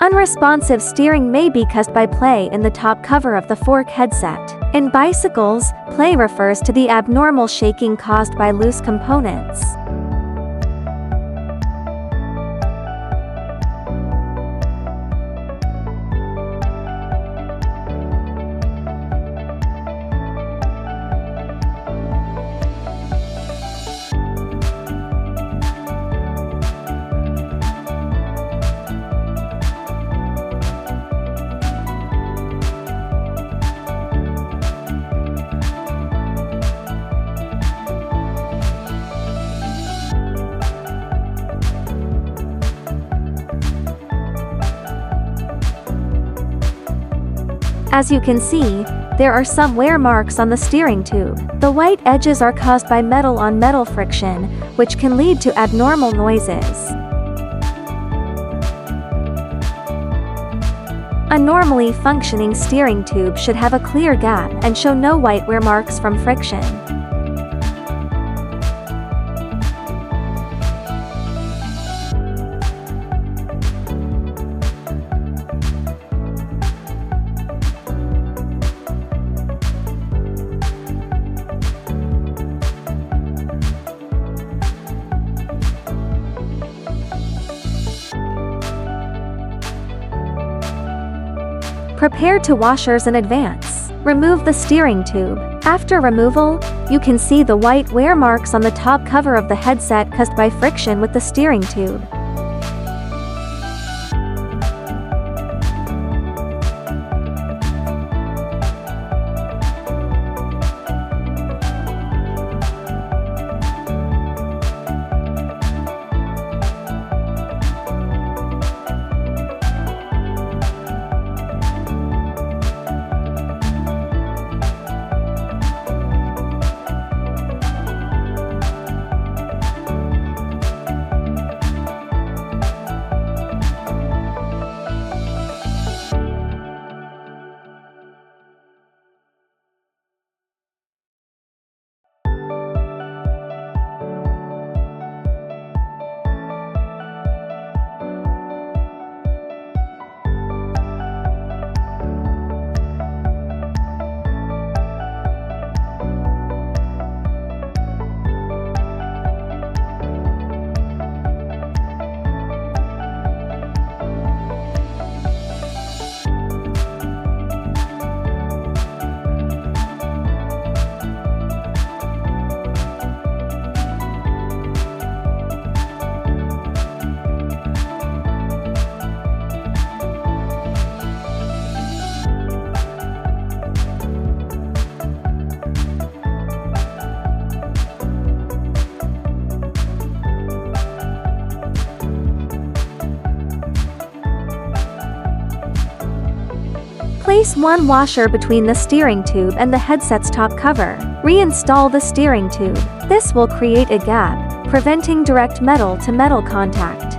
Unresponsive steering may be caused by play in the top cover of the fork headset. In bicycles, play refers to the abnormal shaking caused by loose components. As you can see, there are some wear marks on the steering tube. The white edges are caused by metal-on-metal friction, which can lead to abnormal noises. A normally functioning steering tube should have a clear gap and show no white wear marks from friction. Prepare to washers in advance. Remove the steering tube. After removal, you can see the white wear marks on the top cover of the headset caused by friction with the steering tube. Place one washer between the steering tube and the headset's top cover. Reinstall the steering tube. This will create a gap, preventing direct metal-to-metal contact.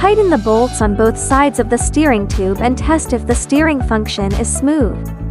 Tighten the bolts on both sides of the steering tube and test if the steering function is smooth.